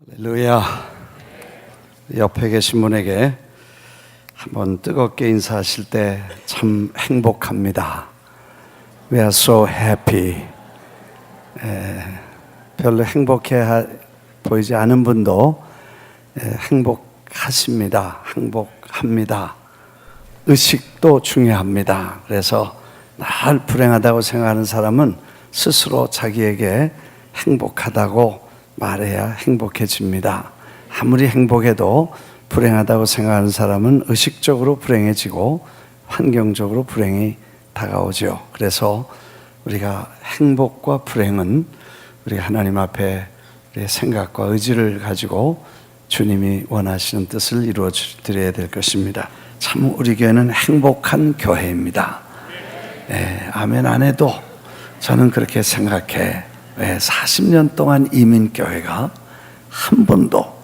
할렐루야. 옆에 계신 분에게 한번 뜨겁게 인사하실 때 참 행복합니다. We are so happy. 별로 행복해 보이지 않은 분도 행복하십니다. 행복합니다. 의식도 중요합니다. 그래서 날 불행하다고 생각하는 사람은 스스로 자기에게 행복하다고 말해야 행복해집니다. 아무리 행복해도 불행하다고 생각하는 사람은 의식적으로 불행해지고 환경적으로 불행이 다가오죠. 그래서 우리가 행복과 불행은 우리 하나님 앞에 우리의 생각과 의지를 가지고 주님이 원하시는 뜻을 이루어 드려야 될 것입니다. 참 우리 교회는 행복한 교회입니다. 아멘 안 해도 저는 그렇게 생각해. 40년 동안 이민교회가 한 번도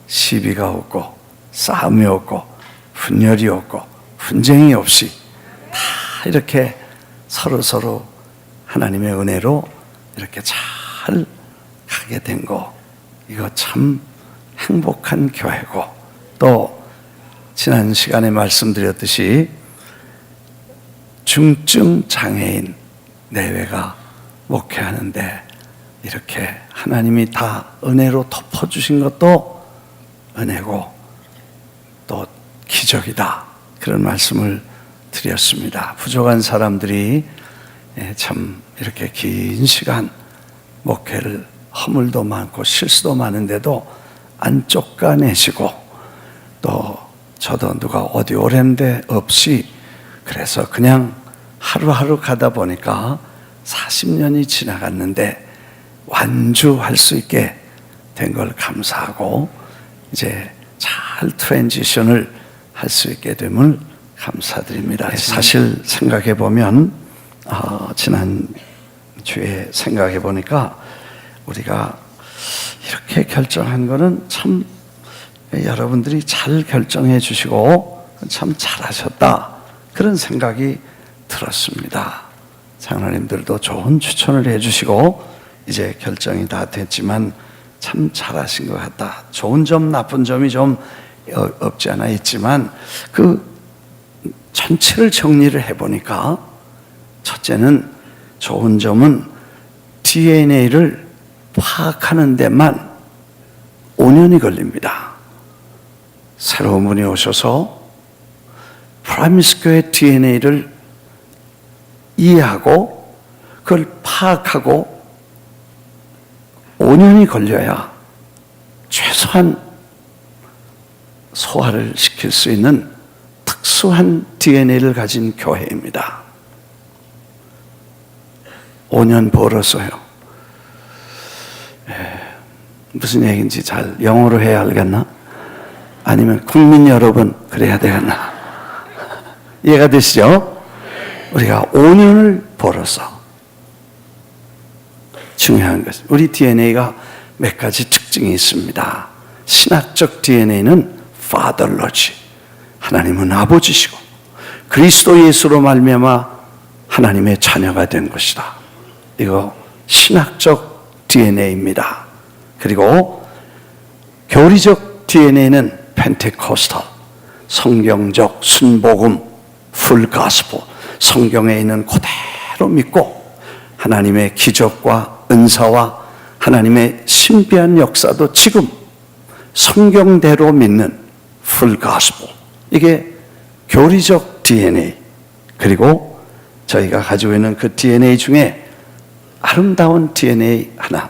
시비가 없고 싸움이 없고 분열이 없고 분쟁이 없이 다 이렇게 서로 하나님의 은혜로 이렇게 잘 가게 된 거, 이거 참 행복한 교회고, 또 지난 시간에 말씀드렸듯이 중증 장애인 내외가 목회하는데 이렇게 하나님이 다 은혜로 덮어주신 것도 은혜고 또 기적이다, 그런 말씀을 드렸습니다. 부족한 사람들이 참 이렇게 긴 시간 목회를 허물도 많고 실수도 많은데도 안 쫓아내시고, 또 저도 누가 어디 오랜데 없이, 그래서 그냥 하루하루 가다 보니까 40년이 지나갔는데 완주할 수 있게 된 걸 감사하고, 이제 잘 트랜지션을 할 수 있게 됨을 감사드립니다. 사실 생각해 보면 지난 주에 생각해 보니까 우리가 이렇게 결정한 거는 참 여러분들이 잘 결정해 주시고 참 잘하셨다, 그런 생각이 들었습니다. 장로님들도 좋은 추천을 해주시고 이제 결정이 다 됐지만 참 잘하신 것 같다. 좋은 점 나쁜 점이 좀 없지 않아 있지만 그 전체를 정리를 해보니까, 첫째는 좋은 점은 DNA를 파악하는 데만 5년이 걸립니다. 새로운 분이 오셔서 프라미스 교회 DNA를 이해하고 그걸 파악하고 5년이 걸려야 최소한 소화를 시킬 수 있는 특수한 DNA를 가진 교회입니다. 5년 벌어서요. 무슨 얘기인지 잘 영어로 해야 알겠나? 아니면 국민 여러분 그래야 되겠나? 이해가 되시죠? 우리가 5년을 벌어서, 중요한 것은 우리 DNA가 몇 가지 특징이 있습니다. 신학적 DNA는 Fatherlogy, 하나님은 아버지시고 그리스도 예수로 말미암아 하나님의 자녀가 된 것이다. 이거 신학적 DNA입니다. 그리고 교리적 DNA는 펜테코스탈, 성경적 순복음, 풀 가스포, 성경에 있는 그대로 믿고 하나님의 기적과 은사와 하나님의 신비한 역사도 지금 성경대로 믿는 풀 가스포, 이게 교리적 DNA. 그리고 저희가 가지고 있는 그 DNA 중에 아름다운 DNA 하나,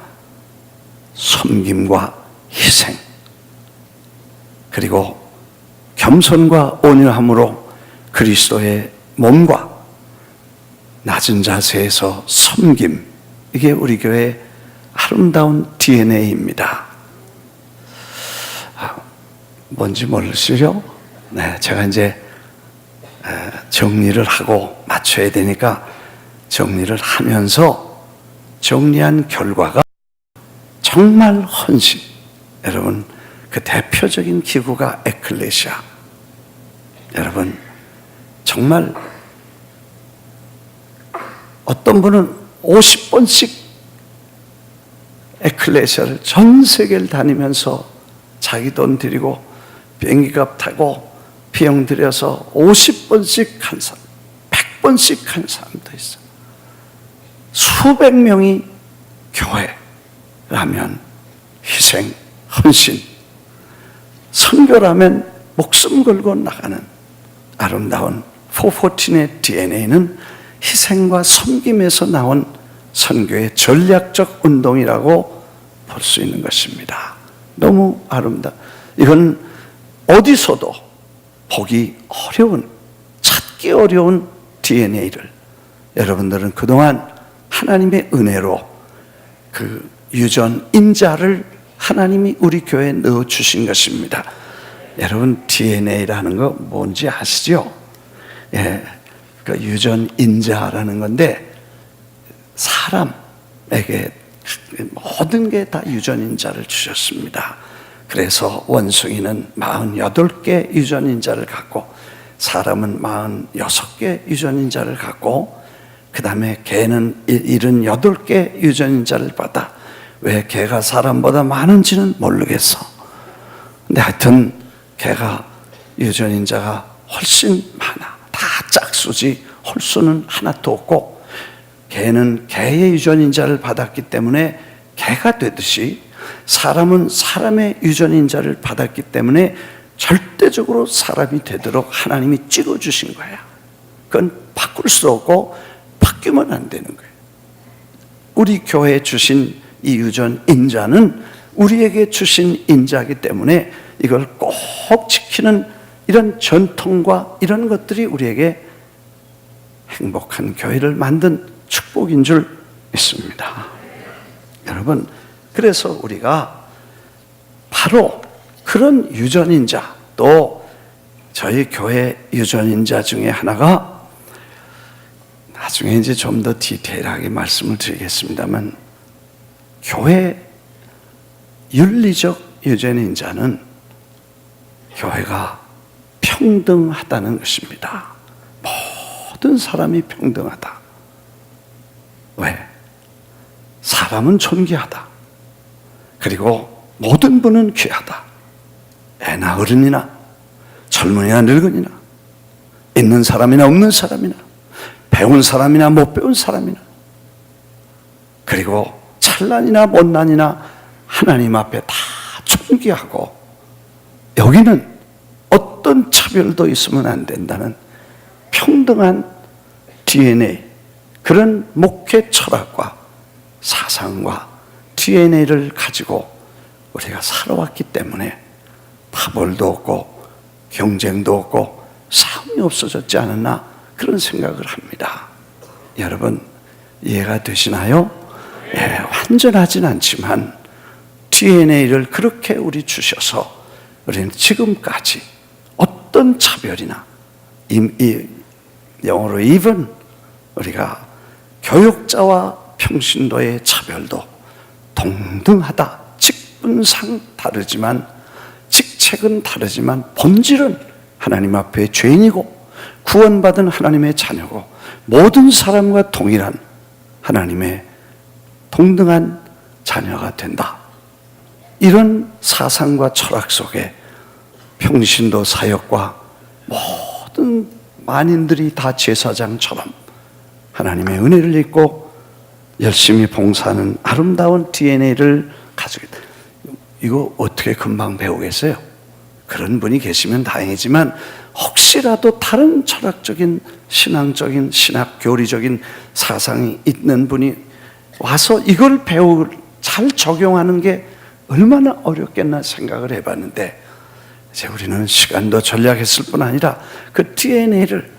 섬김과 희생, 그리고 겸손과 온유함으로 그리스도의 몸과 낮은 자세에서 섬김, 이게 우리 교회의 아름다운 DNA입니다. 뭔지 모르시죠? 네, 제가 이제 정리를 하고 맞춰야 되니까 정리를 하면서 정리한 결과가 정말 헌신. 여러분, 그 대표적인 기구가 에클레시아. 여러분, 정말 어떤 분은 50번씩 에클레시아를 전 세계를 다니면서 자기 돈 들이고 비행기값 타고 비용 들여서 50번씩 한 사람, 100번씩 한 사람도 있어요. 수백 명이 교회라면 희생, 헌신, 선교라면 목숨 걸고 나가는 아름다운 414의 DNA는 희생과 섬김에서 나온 선교의 전략적 운동이라고 볼 수 있는 것입니다. 너무 아름다워. 이건 어디서도 보기 어려운, 찾기 어려운 DNA를 여러분들은 그동안 하나님의 은혜로 그 유전인자를 하나님이 우리 교회에 넣어주신 것입니다. 여러분 DNA라는 거 뭔지 아시죠? 예, 그 유전인자라는 건데 사람에게 모든 게 다 유전인자를 주셨습니다. 그래서 원숭이는 48개 유전인자를 갖고 사람은 46개 유전인자를 갖고 그 다음에 개는 78개 유전인자를 받아. 왜 개가 사람보다 많은지는 모르겠어. 근데 하여튼 개가 유전인자가 훨씬 많아. 다 짝수지 홀수는 하나도 없고 개는 개의 유전인자를 받았기 때문에 개가 되듯이 사람은 사람의 유전인자를 받았기 때문에 절대적으로 사람이 되도록 하나님이 찍어주신 거야. 그건 바꿀 수 없고 바뀌면 안 되는 거예요. 우리 교회에 주신 이 유전인자는 우리에게 주신 인자이기 때문에 이걸 꼭 지키는 이런 전통과 이런 것들이 우리에게 행복한 교회를 만든 축복인 줄 믿습니다. 여러분, 그래서 우리가 바로 그런 유전인자, 또 저희 교회 유전인자 중에 하나가 나중에 이제 좀 더 디테일하게 말씀을 드리겠습니다만 교회 윤리적 유전인자는 교회가 평등하다는 것입니다. 모든 사람이 평등하다. 왜? 사람은 존귀하다. 그리고 모든 분은 귀하다. 애나 어른이나 젊은이나 늙은이나 있는 사람이나 없는 사람이나 배운 사람이나 못 배운 사람이나 그리고 찬란이나 못난이나 하나님 앞에 다 존귀하고 여기는 어떤 차별도 있으면 안 된다는 평등한 DNA, 그런 목회 철학과 사상과 DNA를 가지고 우리가 살아왔기 때문에 파벌도 없고 경쟁도 없고 싸움이 없어졌지 않았나 그런 생각을 합니다. 여러분 이해가 되시나요? 예, 완전하진 않지만 DNA를 그렇게 우리 주셔서 우리는 지금까지 어떤 차별이나 영어로 even 우리가 교육자와 평신도의 차별도 동등하다. 직분상 다르지만 직책은 다르지만 본질은 하나님 앞에 죄인이고 구원받은 하나님의 자녀고 모든 사람과 동일한 하나님의 동등한 자녀가 된다. 이런 사상과 철학 속에 평신도 사역과 모든 만인들이 다 제사장처럼 하나님의 은혜를 입고 열심히 봉사하는 아름다운 DNA를 가지고 있다. 이거 어떻게 금방 배우겠어요? 그런 분이 계시면 다행이지만 혹시라도 다른 철학적인 신앙적인 신학 교리적인 사상이 있는 분이 와서 이걸 잘 적용하는 게 얼마나 어렵겠나 생각을 해봤는데 이제 우리는 시간도 전략했을 뿐 아니라 그 DNA를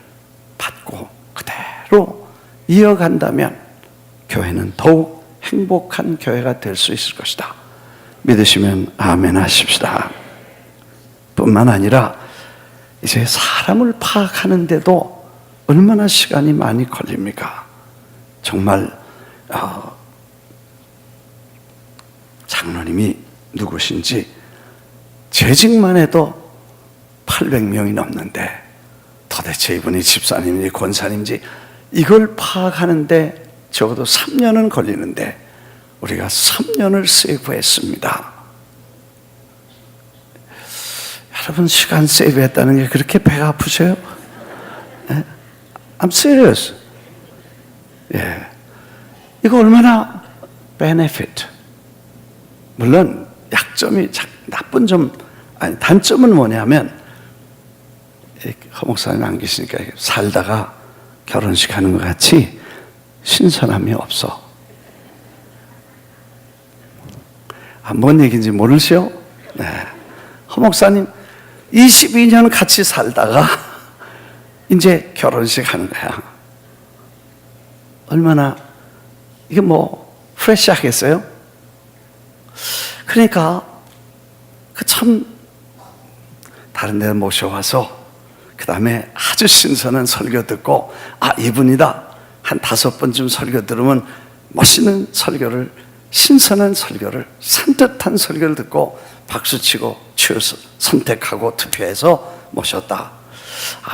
받고 그대로 이어간다면 교회는 더욱 행복한 교회가 될 수 있을 것이다. 믿으시면 아멘 하십시다. 뿐만 아니라 이제 사람을 파악하는데도 얼마나 시간이 많이 걸립니까? 정말 장로님이 누구신지 재직만 해도 800명이 넘는데 도대체 이분이 집사님인지 권사님인지 이걸 파악하는데 적어도 3년은 걸리는데 우리가 3년을 세이브했습니다. 여러분, 시간 세이브했다는 게 그렇게 배가 아프세요? 네? I'm serious. 예. 이거 얼마나 benefit. 물론 약점이 나쁜 점, 아니 단점은 뭐냐면, 허 목사님 안 계시니까 살다가 결혼식 하는 것 같이 신선함이 없어. 뭔 얘기인지 모르시오? 네. 허 목사님 22년 같이 살다가 이제 결혼식 하는 거야. 얼마나 이게 뭐 프레시하겠어요? 그러니까 참 다른 데 모셔와서 그 다음에 아주 신선한 설교 듣고, 이분이다 한 5번쯤 설교 들으면 멋있는 설교를, 신선한 설교를, 산뜻한 설교를 듣고 박수치고 치어서 선택하고 투표해서 모셨다.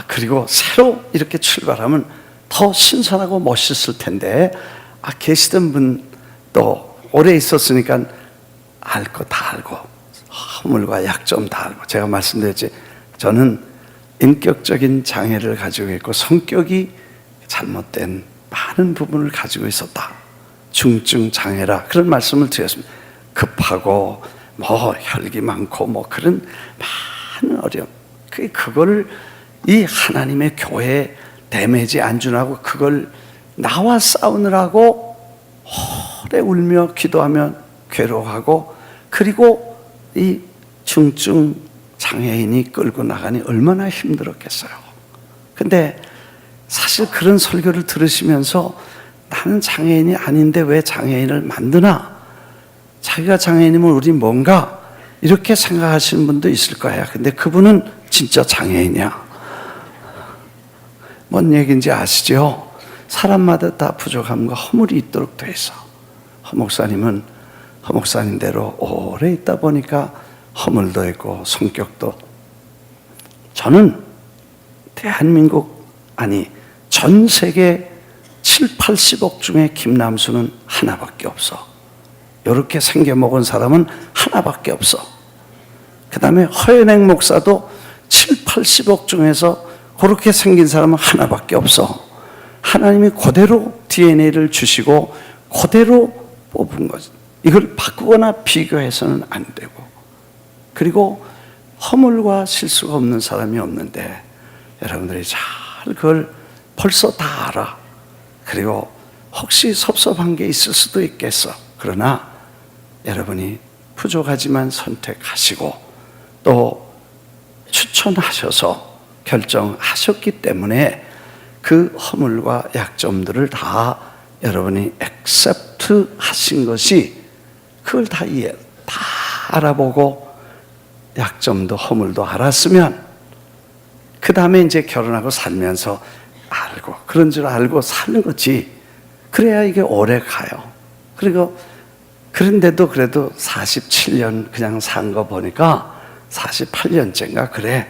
그리고 새로 이렇게 출발하면 더 신선하고 멋있을 텐데, 계시던 분 또 오래 있었으니까 알 거 다 알고, 허물과 약점 다 알고. 제가 말씀드렸지, 저는 인격적인 장애를 가지고 있고 성격이 잘못된 많은 부분을 가지고 있었다. 중증 장애라 그런 말씀을 드렸습니다. 급하고 혈기 많고 그런 많은 어려움. 그걸 이 하나님의 교회에 데미지 안 주라고 그걸 나와 싸우느라고 오래 울며 기도하며 괴로워하고, 그리고 이 중증 장애인이 끌고 나가니 얼마나 힘들었겠어요. 근데 사실 그런 설교를 들으시면서 나는 장애인이 아닌데 왜 장애인을 만드나? 자기가 장애인이면 우리 뭔가? 이렇게 생각하시는 분도 있을 거야. 근데 그분은 진짜 장애인이야. 뭔 얘기인지 아시죠? 사람마다 다 부족함과 허물이 있도록 돼 있어. 허 목사님은 허 목사님대로 오래 있다 보니까 허물도 있고 성격도. 저는 대한민국, 아니 전 세계 7, 80억 중에 김남수는 하나밖에 없어. 이렇게 생겨먹은 사람은 하나밖에 없어. 그 다음에 허연행 목사도 7, 80억 중에서 그렇게 생긴 사람은 하나밖에 없어. 하나님이 그대로 DNA를 주시고 그대로 뽑은 거지. 이걸 바꾸거나 비교해서는 안 되고. 그리고 허물과 실수가 없는 사람이 없는데, 여러분들이 잘 그걸 벌써 다 알아. 그리고 혹시 섭섭한 게 있을 수도 있겠어. 그러나 여러분이 부족하지만 선택하시고 또 추천하셔서 결정하셨기 때문에 그 허물과 약점들을 다 여러분이 액셉트 하신 것이, 그걸 다 알아보고 약점도 허물도 알았으면 그 다음에 이제 결혼하고 살면서 알고 그런 줄 알고 사는 거지. 그래야 이게 오래 가요. 그리고 그런데도 그래도 47년 그냥 산 거 보니까 48년째인가 그래.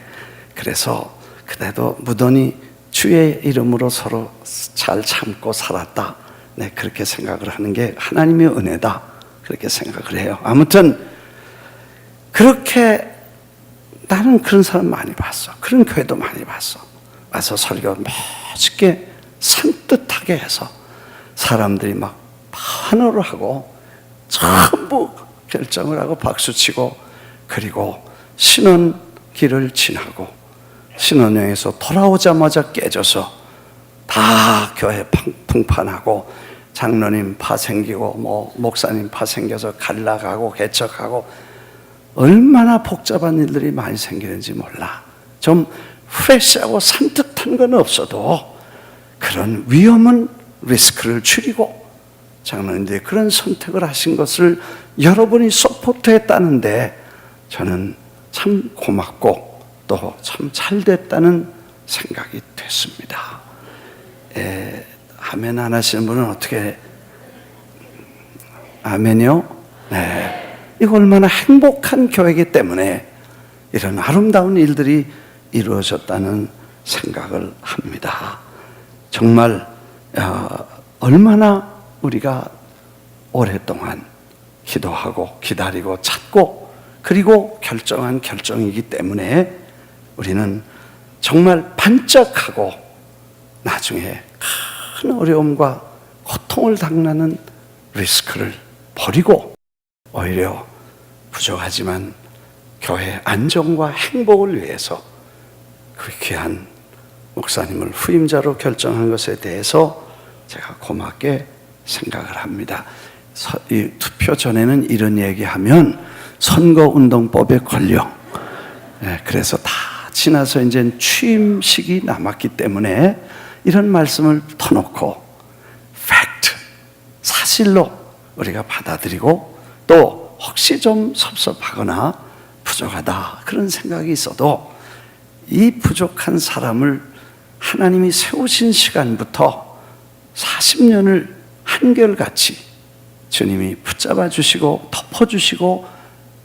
그래서 그래도 무던히 주의 이름으로 서로 잘 참고 살았다. 네, 그렇게 생각을 하는 게 하나님의 은혜다. 그렇게 생각을 해요. 아무튼 그렇게 나는 그런 사람 많이 봤어. 그런 교회도 많이 봤어. 와서 설교 멋있게 산뜻하게 해서 사람들이 막 환호를 하고 전부 결정을 하고 박수치고, 그리고 신혼길을 지나고 신혼여행에서 돌아오자마자 깨져서 다 교회 풍판하고 장로님 파 생기고 목사님 파 생겨서 갈라가고 개척하고 얼마나 복잡한 일들이 많이 생기는지 몰라. 좀 프레시하고 산뜻한 건 없어도 그런 위험은 리스크를 줄이고 장로님들이 그런 선택을 하신 것을 여러분이 서포트했다는데 저는 참 고맙고 또 참 잘됐다는 생각이 됐습니다. 아멘 안 하시는 분은 어떻게? 아멘이요? 네. 이거 얼마나 행복한 교회이기 때문에 이런 아름다운 일들이 이루어졌다는 생각을 합니다. 정말 얼마나 우리가 오랫동안 기도하고 기다리고 찾고 그리고 결정한 결정이기 때문에 우리는 정말 반짝하고 나중에 큰 어려움과 고통을 당하는 리스크를 버리고 오히려 부족하지만 교회 안정과 행복을 위해서 그 귀한 목사님을 후임자로 결정한 것에 대해서 제가 고맙게 생각을 합니다. 이 투표 전에는 이런 얘기하면 선거운동법에 걸려. 그래서 다 지나서 이제 취임식이 남았기 때문에 이런 말씀을 터놓고 팩트, 사실로 우리가 받아들이고 또 혹시 좀 섭섭하거나 부족하다 그런 생각이 있어도 이 부족한 사람을 하나님이 세우신 시간부터 40년을 한결같이 주님이 붙잡아 주시고 덮어 주시고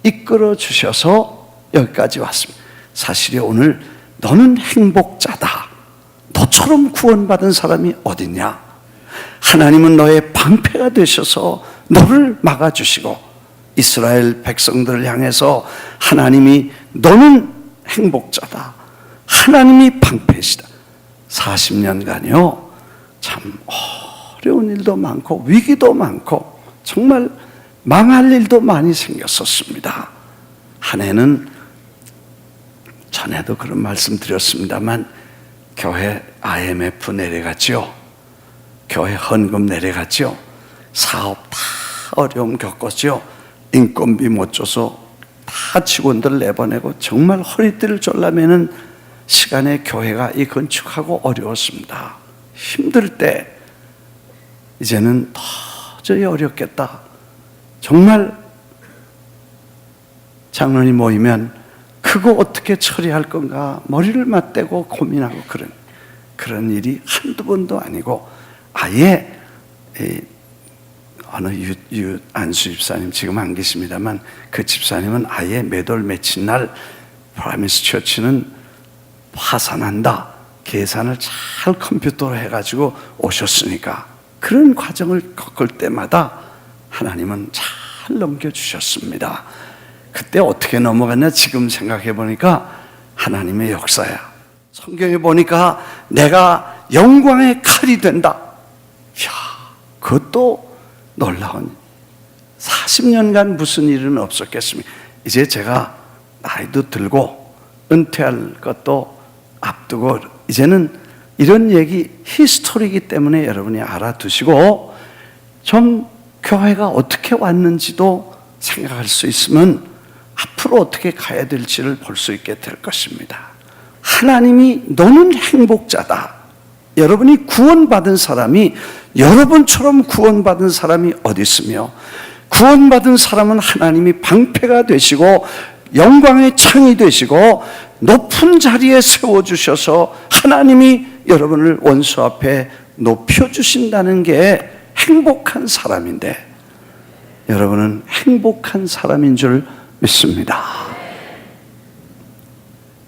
이끌어 주셔서 여기까지 왔습니다. 사실이 오늘 너는 행복자다. 너처럼 구원받은 사람이 어딨냐? 하나님은 너의 방패가 되셔서 너를 막아주시고 이스라엘 백성들을 향해서 하나님이 너는 행복자다. 하나님이 방패시다. 40년간요 참 어려운 일도 많고 위기도 많고 정말 망할 일도 많이 생겼었습니다. 한 해는 전에도 그런 말씀 드렸습니다만 교회 IMF 내려갔죠. 교회 헌금 내려갔죠. 사업 다 어려움 겪었죠. 인건비 못 줘서 다 직원들 내보내고 정말 허리띠를 졸라매는 시간에 교회가 이 건축하고 어려웠습니다. 힘들 때 이제는 도저히 어렵겠다. 정말 장로이 모이면 그거 어떻게 처리할 건가 머리를 맞대고 고민하고 그런 일이 한두 번도 아니고 아예 어느 안수 집사님 지금 안 계십니다만 그 집사님은 아예 매달 며칠 날 프라미스 처치는 파산한다 계산을 잘 컴퓨터로 해가지고 오셨으니까 그런 과정을 겪을 때마다 하나님은 잘 넘겨주셨습니다. 그때 어떻게 넘어갔냐 지금 생각해 보니까 하나님의 역사야. 성경에 보니까 내가 영광의 칼이 된다. 이야, 그것도 놀라운 40년간 무슨 일은 없었겠습니까? 이제 제가 나이도 들고 은퇴할 것도 앞두고 이제는 이런 얘기 히스토리이기 때문에 여러분이 알아두시고 좀 교회가 어떻게 왔는지도 생각할 수 있으면 앞으로 어떻게 가야 될지를 볼 수 있게 될 것입니다. 하나님이 너는 행복자다. 여러분이 구원받은 사람이 여러분처럼 구원받은 사람이 어디 있으며 구원받은 사람은 하나님이 방패가 되시고 영광의 창이 되시고 높은 자리에 세워주셔서 하나님이 여러분을 원수 앞에 높여주신다는 게 행복한 사람인데 여러분은 행복한 사람인 줄 믿습니다.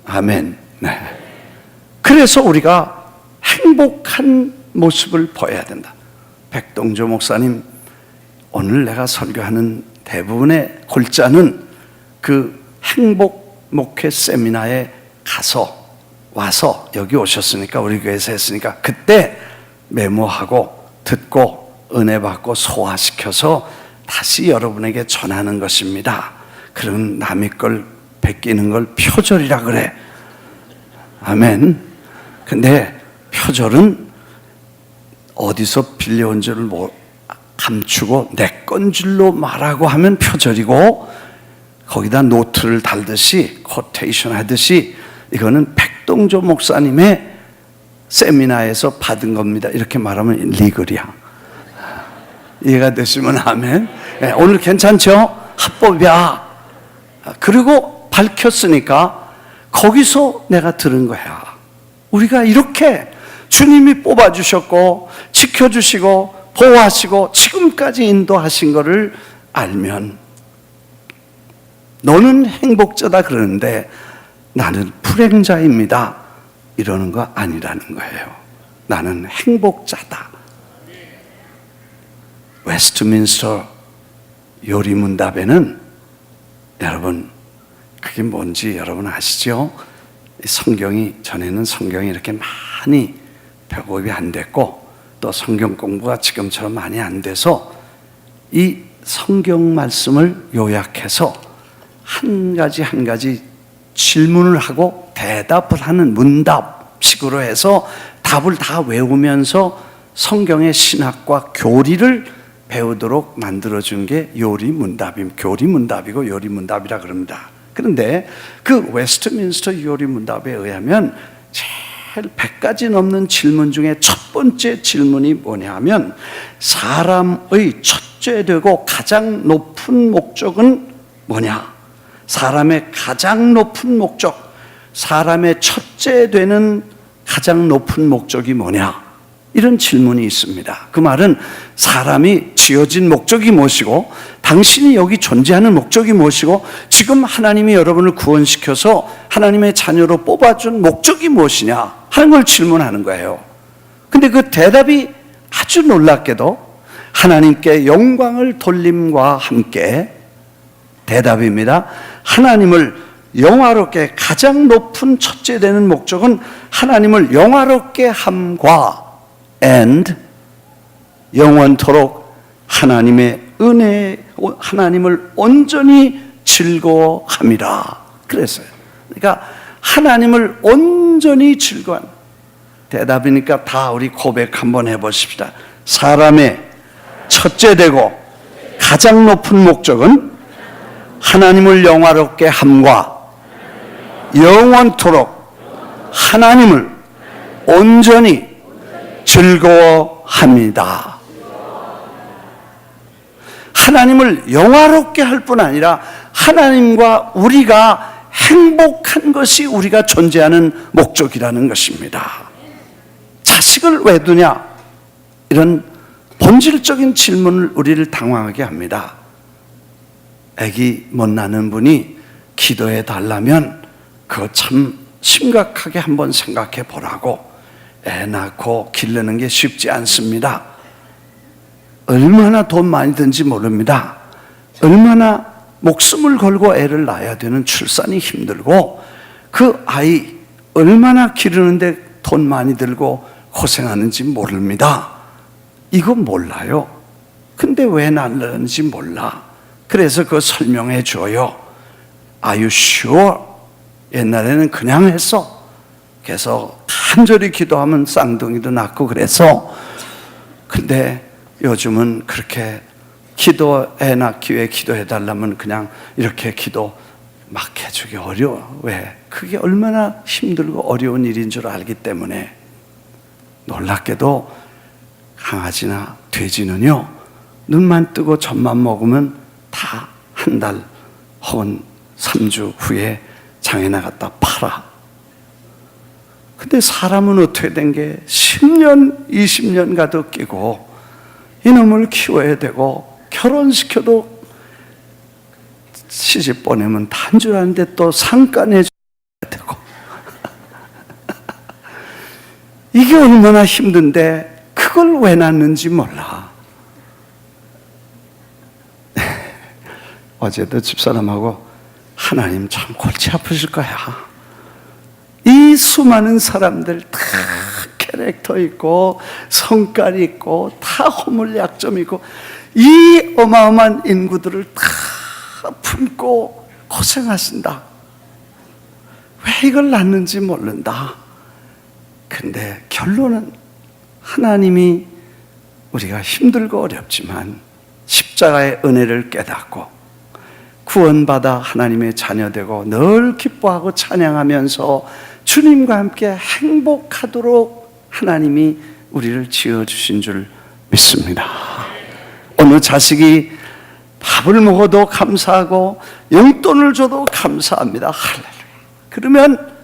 아멘. 네. 그래서 우리가 행복한 모습을 보여야 된다. 백동조 목사님, 오늘 내가 설교하는 대부분의 골자는 그 행복 목회 세미나에 와서 여기 오셨으니까 우리 교회에서 했으니까 그때 메모하고 듣고 은혜 받고 소화시켜서 다시 여러분에게 전하는 것입니다. 그런 남의 걸 베끼는 걸 표절이라 그래. 아멘. 근데 표절은 어디서 빌려온 줄을 감추고 내 건 줄로 말하고 하면 표절이고 거기다 노트를 달듯이 코테이션 하듯이 이거는 백동조 목사님의 세미나에서 받은 겁니다. 이렇게 말하면 리글이야. 이해가 되시면 아멘. 네, 오늘 괜찮죠? 합법이야. 그리고 밝혔으니까 거기서 내가 들은 거야. 우리가 이렇게 주님이 뽑아주셨고 지켜주시고 보호하시고 지금까지 인도하신 것을 알면 너는 행복자다 그러는데 나는 불행자입니다 이러는 거 아니라는 거예요. 나는 행복자다. 왜 웨스트민스터 요리문답에는 여러분 그게 뭔지 여러분 아시죠? 전에는 성경이 이렇게 많이 배급이 안 됐고 또 성경 공부가 지금처럼 많이 안 돼서 이 성경 말씀을 요약해서 한 가지 질문을 하고 대답을 하는 문답식으로 해서 답을 다 외우면서 성경의 신학과 교리를 배우도록 만들어준 게 교리문답이고 요리문답이라 그럽니다. 그런데 그 웨스트민스터 요리문답에 의하면 제일 100가지 넘는 질문 중에 첫 번째 질문이 뭐냐 하면 사람의 첫째 되고 가장 높은 목적은 뭐냐? 사람의 가장 높은 목적, 사람의 첫째 되는 가장 높은 목적이 뭐냐? 이런 질문이 있습니다. 그 말은 사람이 지어진 목적이 무엇이고 당신이 여기 존재하는 목적이 무엇이고 지금 하나님이 여러분을 구원시켜서 하나님의 자녀로 뽑아준 목적이 무엇이냐 하는 걸 질문하는 거예요. 근데 그 대답이 아주 놀랍게도 하나님께 영광을 돌림과 함께 대답입니다. 하나님을 영화롭게 가장 높은 첫째 되는 목적은 하나님을 영화롭게 함과 and 영원토록 하나님의 은혜, 하나님을 온전히 즐거워함이라 그랬어요. 그러니까 하나님을 온전히 즐거워하는 대답이니까 다 우리 고백 한번 해보십시다. 사람의 첫째 되고 가장 높은 목적은 하나님을 영화롭게 함과 영원토록 하나님을 온전히 즐거워합니다. 하나님을 영화롭게 할 뿐 아니라 하나님과 우리가 행복한 것이 우리가 존재하는 목적이라는 것입니다. 자식을 왜 두냐? 이런 본질적인 질문을 우리를 당황하게 합니다. 아기 못 낳는 분이 기도해 달라면 그거 참 심각하게 한번 생각해 보라고. 애 낳고 기르는 게 쉽지 않습니다. 얼마나 돈 많이 든지 모릅니다. 얼마나 목숨을 걸고 애를 낳아야 되는 출산이 힘들고 그 아이 얼마나 기르는데 돈 많이 들고 고생하는지 모릅니다. 이거 몰라요. 근데 왜 낳는지 몰라. 그래서 그거 설명해 줘요. Are you sure? 옛날에는 그냥 했어. 그래서 간절히 기도하면 쌍둥이도 낳고 그래서. 근데 요즘은 그렇게 애 낳기 위해 기도해달라면 그냥 이렇게 기도 막 해주기 어려워. 왜? 그게 얼마나 힘들고 어려운 일인 줄 알기 때문에. 놀랍게도 강아지나 돼지는요, 눈만 뜨고 젖만 먹으면 다 한 달 혹은 3주 후에 장에 나갔다 팔아. 근데 사람은 어떻게 된 게 10년, 20년 가도 끼고 이놈을 키워야 되고 결혼시켜도 시집 보내면 단 줄 아는데 또 상가 내줘야 되고 이게 얼마나 힘든데 그걸 왜 낳는지 몰라. 어제도 집사람하고 하나님 참 골치 아프실 거야. 이 수많은 사람들 다 캐릭터 있고 성깔 있고 다 허물약점 있고 이 어마어마한 인구들을 다 품고 고생하신다. 왜 이걸 낳는지 모른다. 근데 결론은 하나님이 우리가 힘들고 어렵지만 십자가의 은혜를 깨닫고 구원받아 하나님의 자녀되고 늘 기뻐하고 찬양하면서 주님과 함께 행복하도록 하나님이 우리를 지어주신 줄 믿습니다. 어느 자식이 밥을 먹어도 감사하고 용돈을 줘도 감사합니다. 할렐루야. 그러면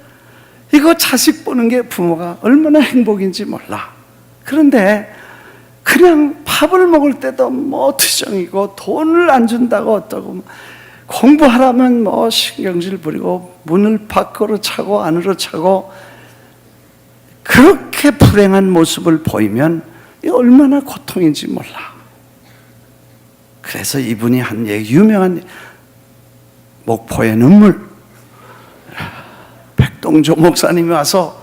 이거 자식 보는 게 부모가 얼마나 행복인지 몰라. 그런데 그냥 밥을 먹을 때도 뭐 투정이고 돈을 안 준다고 어떠고 공부하라면 뭐 신경질 부리고 문을 밖으로 차고 안으로 차고 그렇게 불행한 모습을 보이면 이게 얼마나 고통인지 몰라. 그래서 이분이 한 얘기, 유명한 목포의 눈물, 백동조 목사님이 와서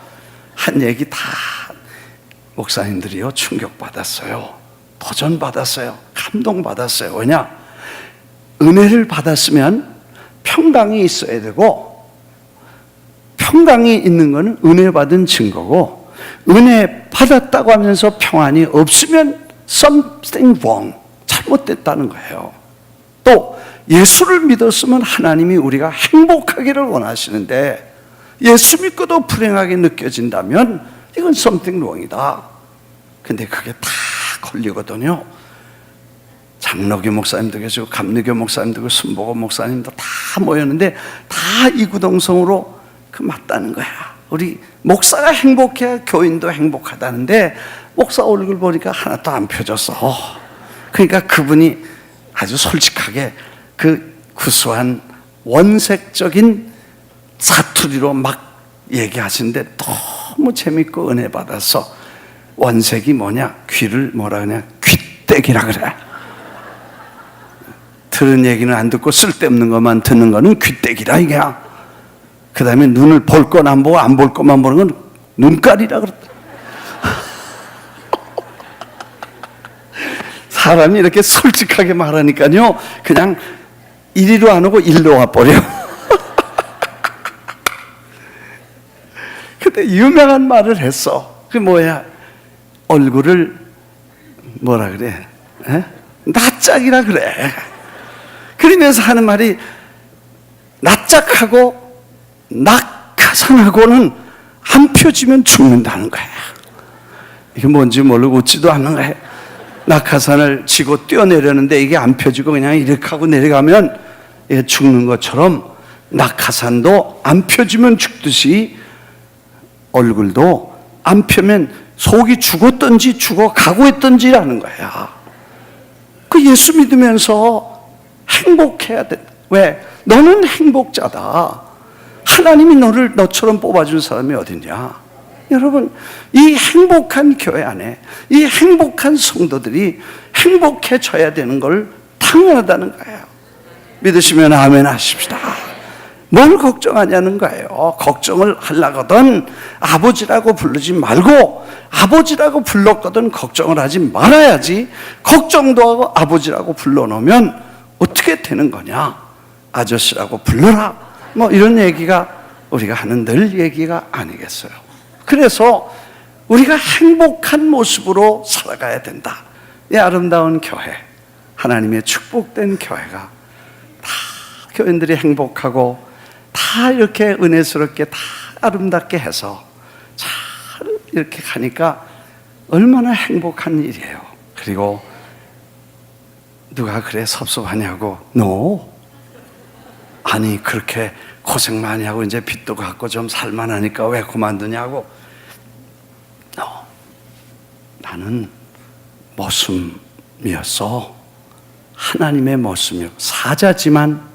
한 얘기 다 목사님들이요 충격받았어요. 도전받았어요. 감동받았어요. 왜냐? 은혜를 받았으면 평강이 있어야 되고, 평강이 있는 것은 은혜 받은 증거고, 은혜 받았다고 하면서 평안이 없으면 something wrong, 잘못됐다는 거예요. 또 예수를 믿었으면 하나님이 우리가 행복하기를 원하시는데, 예수 믿고도 불행하게 느껴진다면 이건 something wrong이다. 근데 그게 다 걸리거든요. 장로교 목사님도 계시고 감리교 목사님도 계시고 순복음 목사님도 다 모였는데 다 이구동성으로 그 맞다는 거야. 우리 목사가 행복해야 교인도 행복하다는데 목사 얼굴 보니까 하나도 안 펴졌어. 그러니까 그분이 아주 솔직하게 그 구수한 원색적인 사투리로 막 얘기하시는데 너무 재밌고 은혜 받아서, 원색이 뭐냐? 귀를 뭐라 그러냐? 귀때기라 그래. 들은 얘기는 안 듣고 쓸데없는 것만 듣는 거는 귀때기라 이게. 그 다음에 눈을 볼 건 안 보고 안 볼 것만 보는 건 눈깔이라 그랬다. 사람이 이렇게 솔직하게 말하니까요 그냥 이리로 안 오고 일로 와버려. 근데 유명한 말을 했어. 그게 뭐야? 얼굴을 뭐라 그래? 낯짝이라 그래. 그러면서 하는 말이, 낯짝하고 낙하산하고는 안 펴지면 죽는다는 거야. 이게 뭔지 모르고 웃지도 않는 거야. 낙하산을 지고 뛰어내렸는데 이게 안 펴지고 그냥 이렇게 하고 내려가면 이게 죽는 것처럼, 낙하산도 안 펴지면 죽듯이 얼굴도 안 펴면 속이 죽었든지 죽어가고 있든지라는 거야. 그 예수 믿으면서 행복해야 돼. 왜? 너는 행복자다. 하나님이 너를 너처럼 뽑아준 사람이 어딨냐? 여러분, 이 행복한 교회 안에 이 행복한 성도들이 행복해져야 되는 걸 당연하다는 거예요. 믿으시면 아멘 하십시다. 뭘 걱정하냐는 거예요. 걱정을 하려거든 아버지라고 부르지 말고, 아버지라고 불렀거든 걱정을 하지 말아야지. 걱정도 하고 아버지라고 불러놓으면 어떻게 되는 거냐? 아저씨라고 불러라. 뭐 이런 얘기가 우리가 하는 늘 얘기가 아니겠어요. 그래서 우리가 행복한 모습으로 살아가야 된다. 이 아름다운 교회, 하나님의 축복된 교회가 다 교인들이 행복하고 다 이렇게 은혜스럽게 다 아름답게 해서 잘 이렇게 가니까 얼마나 행복한 일이에요. 그리고 누가 그래 섭섭하냐고, no. 아니 그렇게 고생 많이 하고 이제 빚도 갚고 좀 살만하니까 왜 그만두냐고, no. 나는 머슴이었어. 하나님의 머슴이요. 사자지만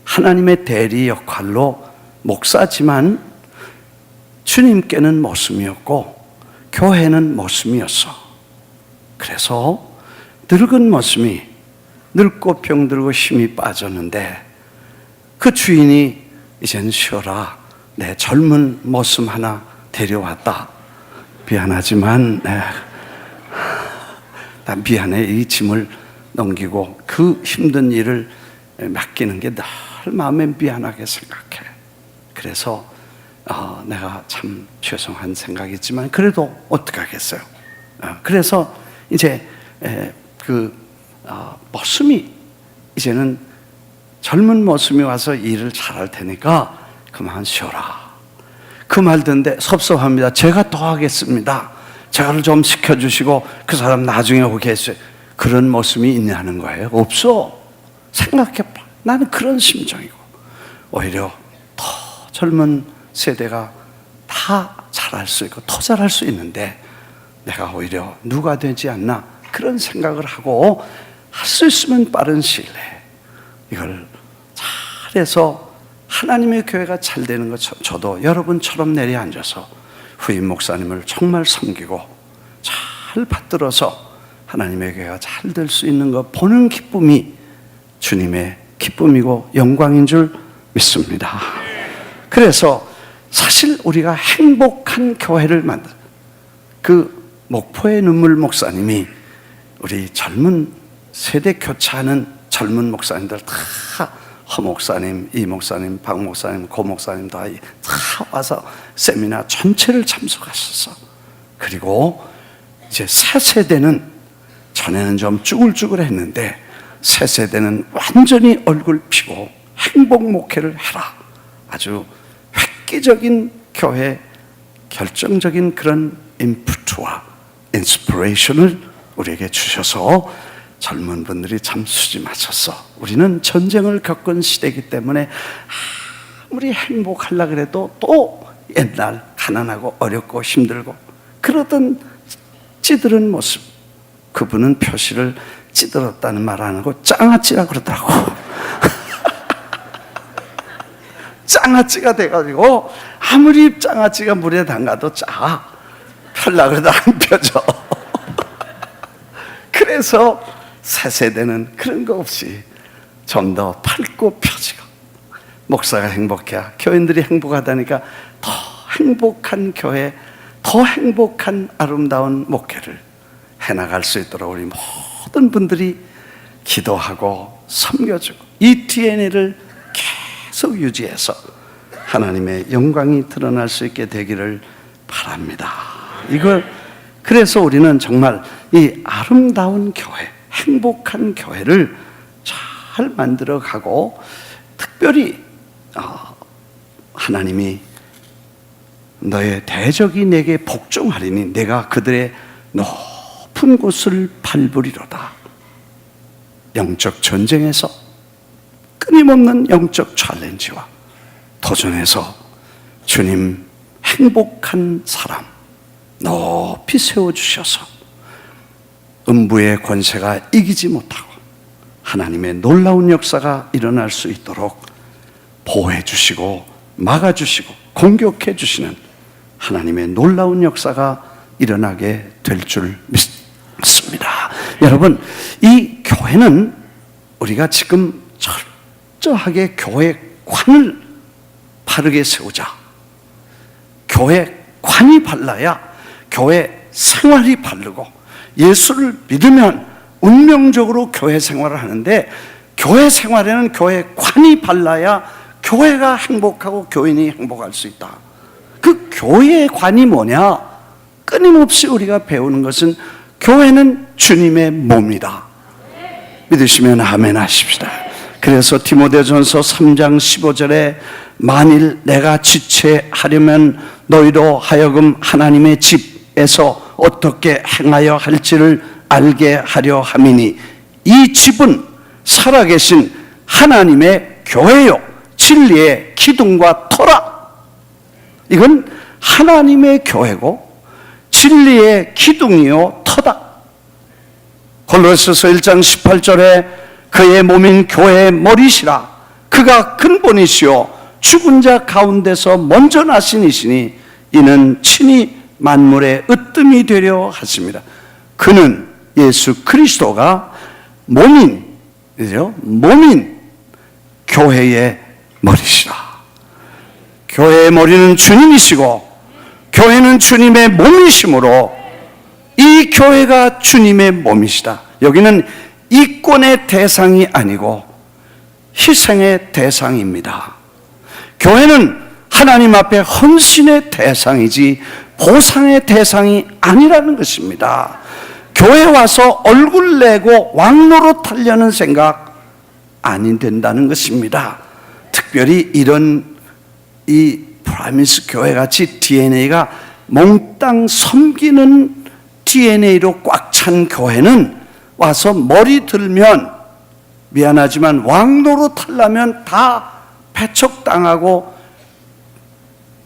하나님의 대리 역할로 목사지만 주님께는 머슴이었고 교회는 머슴이었어. 그래서 늙은 머슴이 늙고 병들고 힘이 빠졌는데 그 주인이 이젠 쉬어라, 내 젊은 머슴 하나 데려왔다. 미안하지만 난 미안해. 이 짐을 넘기고 그 힘든 일을 맡기는 게 늘 마음에 미안하게 생각해. 그래서 내가 참 죄송한 생각이지만 그래도 어떡하겠어요. 그래서 이제 머슴이 이제는 젊은 머슴이 와서 일을 잘할 테니까 그만 쉬어라. 그 말 듣는데 섭섭합니다. 제가 더 하겠습니다. 제가를 좀 시켜주시고 그 사람 나중에 오게 했어요. 그런 머슴이 있냐는 거예요. 없어. 생각해봐. 나는 그런 심정이고, 오히려 더 젊은 세대가 다 잘할 수 있고 더 잘할 수 있는데 내가 오히려 누가 되지 않나 그런 생각을 하고, 할 수 있으면 빠른 시일 내에 이걸 잘해서 하나님의 교회가 잘 되는 것처럼 저도 여러분처럼 내려앉아서 후임 목사님을 정말 섬기고 잘 받들어서 하나님의 교회가 잘 될 수 있는 거 보는 기쁨이 주님의 기쁨이고 영광인 줄 믿습니다. 그래서 사실 우리가 행복한 교회를 만든 그 목포의 눈물 목사님이 우리 젊은 세대 교체하는 젊은 목사님들 다 허 목사님, 이 목사님, 박 목사님, 고 목사님 다 와서 세미나 전체를 참석하셔서, 그리고 이제 새 세대는 전에는 좀 쭈글쭈글했는데 새 세대는 완전히 얼굴 피고 행복 목회를 해라. 아주 획기적인 교회 결정적인 그런 인프트와 인스피레이션을 우리에게 주셔서 젊은 분들이 참 수지맞춰서, 우리는 전쟁을 겪은 시대이기 때문에 아무리 행복하려고 그래도 또 옛날 가난하고 어렵고 힘들고 그러던 찌들은 모습, 그분은 표시를 찌들었다는 말 안 하고 짱아찌라 그러더라고. 짱아찌가 돼가지고 아무리 짱아찌가 물에 담가도 펴려고 그래도 안 펴져. 그래서 새 세대는 그런 거 없이 좀 더 밝고 펴지고, 목사가 행복해야 교인들이 행복하다니까 더 행복한 교회, 더 행복한 아름다운 목회를 해나갈 수 있도록 우리 모든 분들이 기도하고 섬겨주고 이 DNA를 계속 유지해서 하나님의 영광이 드러날 수 있게 되기를 바랍니다. 그래서 우리는 정말 이 아름다운 교회, 행복한 교회를 잘 만들어가고, 특별히 하나님이 너의 대적이 내게 복종하리니 내가 그들의 높은 곳을 밟으리로다. 영적 전쟁에서 끊임없는 영적 챌린지와 도전에서 주님 행복한 사람 높이 세워주셔서 음부의 권세가 이기지 못하고 하나님의 놀라운 역사가 일어날 수 있도록 보호해 주시고 막아주시고 공격해 주시는 하나님의 놀라운 역사가 일어나게 될 줄 믿습니다. 여러분, 이 교회는 우리가 지금 철저하게 교회관을 바르게 세우자. 교회관이 발라야 교회 생활이 바르고, 예수를 믿으면 운명적으로 교회 생활을 하는데, 교회 생활에는 교회관이 발라야 교회가 행복하고 교인이 행복할 수 있다. 그 교회관이 뭐냐? 끊임없이 우리가 배우는 것은 교회는 주님의 몸이다. 믿으시면 아멘 하십시다. 그래서 디모데전서 3장 15절에 만일 내가 지체하려면 너희로 하여금 하나님의 집에서 어떻게 행하여 할지를 알게 하려 함이니 이 집은 살아계신 하나님의 교회요 진리의 기둥과 터라. 이건 하나님의 교회고 진리의 기둥이요 터다. 골로새서 1장 18절에 그의 몸인 교회의 머리시라. 그가 근본이시요 죽은 자 가운데서 먼저 나신 이시니 이는 친히 만물의 으뜸이 되려 하십니다. 그는 예수 그리스도가 몸인 교회의 머리시라. 교회의 머리는 주님이시고 교회는 주님의 몸이시므로 이 교회가 주님의 몸이시다. 여기는 이권의 대상이 아니고 희생의 대상입니다. 교회는 하나님 앞에 헌신의 대상이지 보상의 대상이 아니라는 것입니다. 교회 와서 얼굴 내고 왕노릇 하려는 생각 안 된다는 것입니다. 특별히 이 프라미스 교회 같이 DNA가 몽땅 섬기는 DNA로 꽉 찬 교회는 와서 머리 들면 미안하지만 왕노릇 하려면 다 배척당하고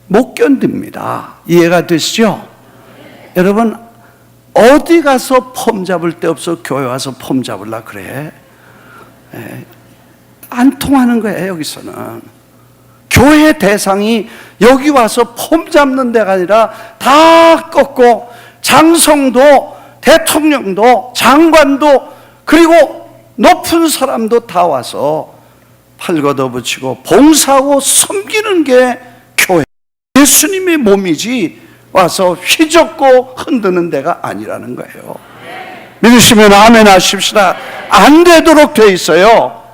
못 견딥니다. 이해가 되시죠? 여러분, 어디 가서 폼 잡을 데 없어 교회 와서 폼 잡으려 그래? 안 통하는 거예요. 여기서는 교회 대상이 여기 와서 폼 잡는 데가 아니라 다 꺾고, 장성도 대통령도 장관도 그리고 높은 사람도 다 와서 팔 걷어붙이고 봉사하고 섬기는 게 교회, 예수님의 몸이지 와서 휘젓고 흔드는 데가 아니라는 거예요. 믿으시면 아멘 하십시다. 안 되도록 돼 있어요.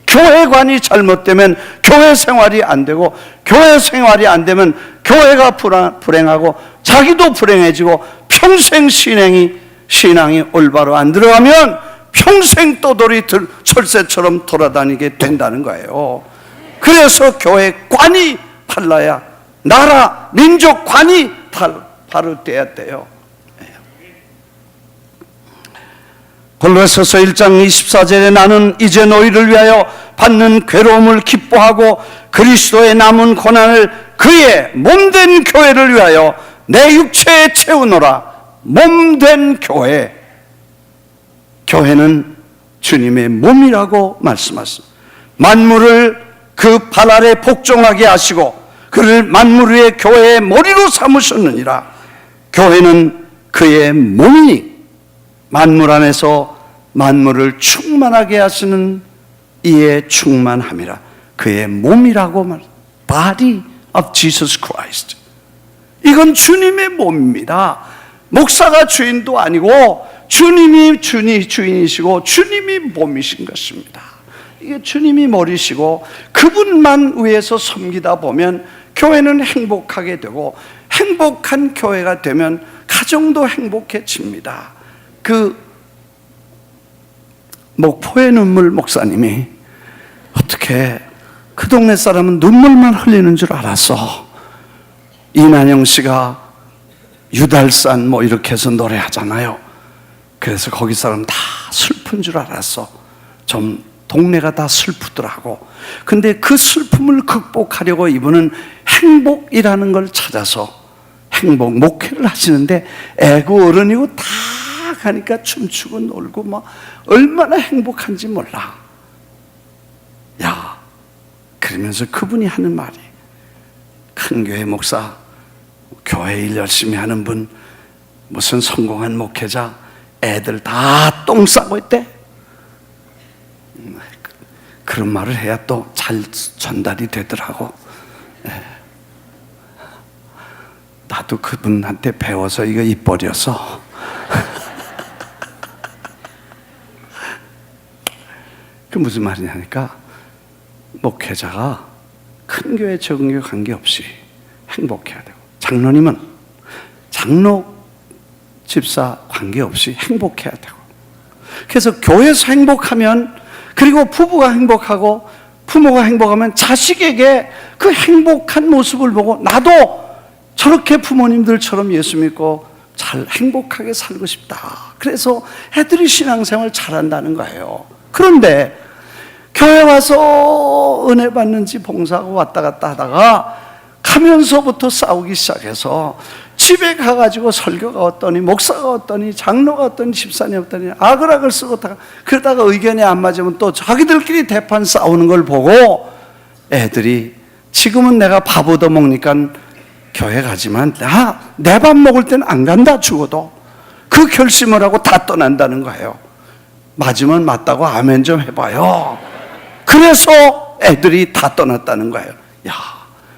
교회관이 잘못되면 교회 생활이 안 되고, 교회 생활이 안 되면 교회가 불행하고 자기도 불행해지고, 평생 신앙이 올바로 안 들어가면 평생 떠돌이 철새처럼 돌아다니게 된다는 거예요. 그래서 교회관이 발라야 나라, 민족관이 바로 돼야 돼요. 골로새서 1장 24절에 나는 이제 너희를 위하여 받는 괴로움을 기뻐하고 그리스도의 남은 고난을 그의 몸된 교회를 위하여 내 육체에 채우노라. 몸된 교회, 교회는 주님의 몸이라고 말씀하십니다. 만물을 그 발 아래 복종하게 하시고 그를 만물 위의 교회의 머리로 삼으셨느니라. 교회는 그의 몸이니 만물 안에서 만물을 충만하게 하시는 이에 충만함이라. 그의 몸이라고 말합니다. Body of Jesus Christ. 이건 주님의 몸입니다. 목사가 주인도 아니고 주님이 주인이시고 주님이 몸이신 것입니다. 이게 주님이 머리시고 그분만 위해서 섬기다 보면 교회는 행복하게 되고, 행복한 교회가 되면 가정도 행복해집니다. 목포의 눈물 목사님이 어떻게 그 동네 사람은 눈물만 흘리는 줄 알았어. 이난영 씨가 유달산 이렇게 해서 노래하잖아요. 그래서 거기 사람 다 슬픈 줄 알았어. 좀 동네가 다 슬프더라고. 근데 그 슬픔을 극복하려고 이분은 행복이라는 걸 찾아서 목회를 하시는데, 애고 어른이고 다 가니까 춤추고 놀고 얼마나 행복한지 몰라. 야, 그러면서 그분이 하는 말이, 큰 교회 목사, 교회 일 열심히 하는 분, 무슨 성공한 목회자, 애들 다 똥 싸고 있대. 그런 말을 해야 또 잘 전달이 되더라고. 나도 그분한테 배워서 이거 입버려서 그 무슨 말이냐니까, 목회자가 큰 교회 적은 교회 관계없이 행복해야 되고, 장로님은 장로 집사 관계없이 행복해야 되고, 그래서 교회에서 행복하면, 그리고 부부가 행복하고 부모가 행복하면 자식에게 그 행복한 모습을 보고 나도 저렇게 부모님들처럼 예수 믿고 잘 행복하게 살고 싶다. 그래서 애들이 신앙생활 잘한다는 거예요. 그런데 교회 와서 은혜 받는지 봉사하고 왔다 갔다 하다가 가면서부터 싸우기 시작해서 집에 가가지고 설교가 어떠니, 목사가 어떠니, 장로가 어떠니, 집사님 어떠니 아글아글 쓰고 그러다가 의견이 안 맞으면 또 자기들끼리 대판 싸우는 걸 보고 애들이, 지금은 내가 밥 얻어 먹으니까 교회 가지만 내 밥 먹을 때는 안 간다, 죽어도. 그 결심을 하고 다 떠난다는 거예요. 맞으면 맞다고 아멘 좀 해봐요. 그래서 애들이 다 떠났다는 거예요. 야,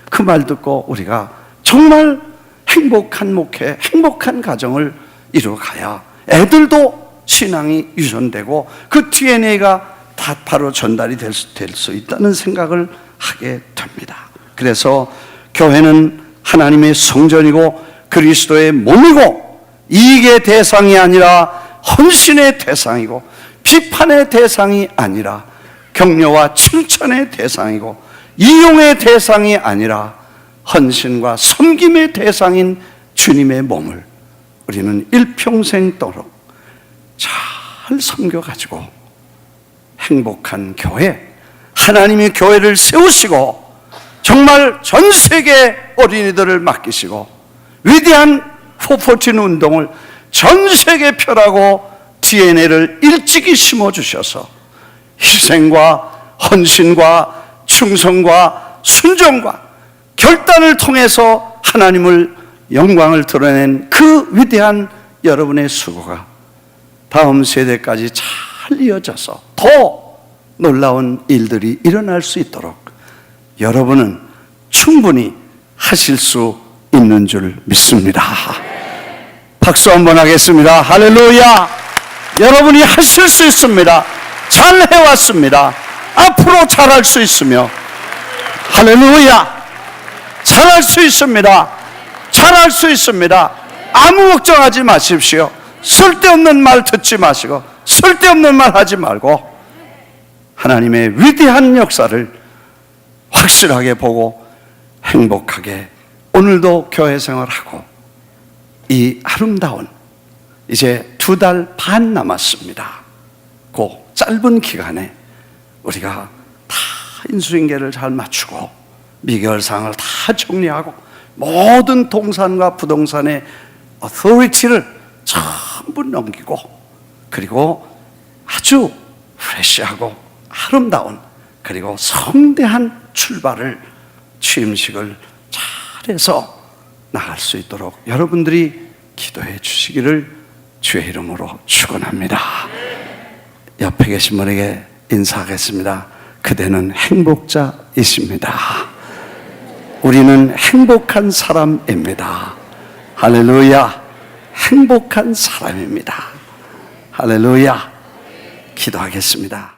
그 말 듣고 우리가 정말 행복한 목회, 행복한 가정을 이루어가야 애들도 신앙이 유전되고 그 DNA가 다 바로 전달이 될 수 있다는 생각을 하게 됩니다. 그래서 교회는 하나님의 성전이고 그리스도의 몸이고, 이익의 대상이 아니라 헌신의 대상이고, 비판의 대상이 아니라 격려와 칭찬의 대상이고, 이용의 대상이 아니라 헌신과 섬김의 대상인 주님의 몸을 우리는 일평생도록 잘 섬겨가지고 행복한 교회, 하나님이 교회를 세우시고 정말 전 세계 어린이들을 맡기시고 위대한 414 운동을 전 세계 펴라고 DNA를 일찍이 심어주셔서 희생과 헌신과 충성과 순종과 결단을 통해서 하나님을 영광을 드러낸 그 위대한 여러분의 수고가 다음 세대까지 잘 이어져서 더 놀라운 일들이 일어날 수 있도록 여러분은 충분히 하실 수 있는 줄 믿습니다. 박수 한번 하겠습니다. 할렐루야! 여러분이 하실 수 있습니다. 잘 해왔습니다. 앞으로 잘할 수 있으며, 할렐루야! 잘할 수 있습니다. 잘할 수 있습니다. 아무 걱정하지 마십시오. 쓸데없는 말 듣지 마시고 쓸데없는 말 하지 말고 하나님의 위대한 역사를 확실하게 보고 행복하게 오늘도 교회 생활하고, 이 아름다운 이제 2달 반 남았습니다. 그 짧은 기간에 우리가 다 인수인계를 잘 맞추고 미결상을 다 정리하고 모든 동산과 부동산의 어토리티를 전부 넘기고, 그리고 아주 프레시하고 아름다운 그리고 성대한 출발을, 취임식을 잘해서 나갈 수 있도록 여러분들이 기도해 주시기를 주의 이름으로 축원합니다. 옆에 계신 분에게 인사하겠습니다. 그대는 행복자이십니다. 우리는 행복한 사람입니다. 할렐루야. 행복한 사람입니다. 할렐루야. 기도하겠습니다.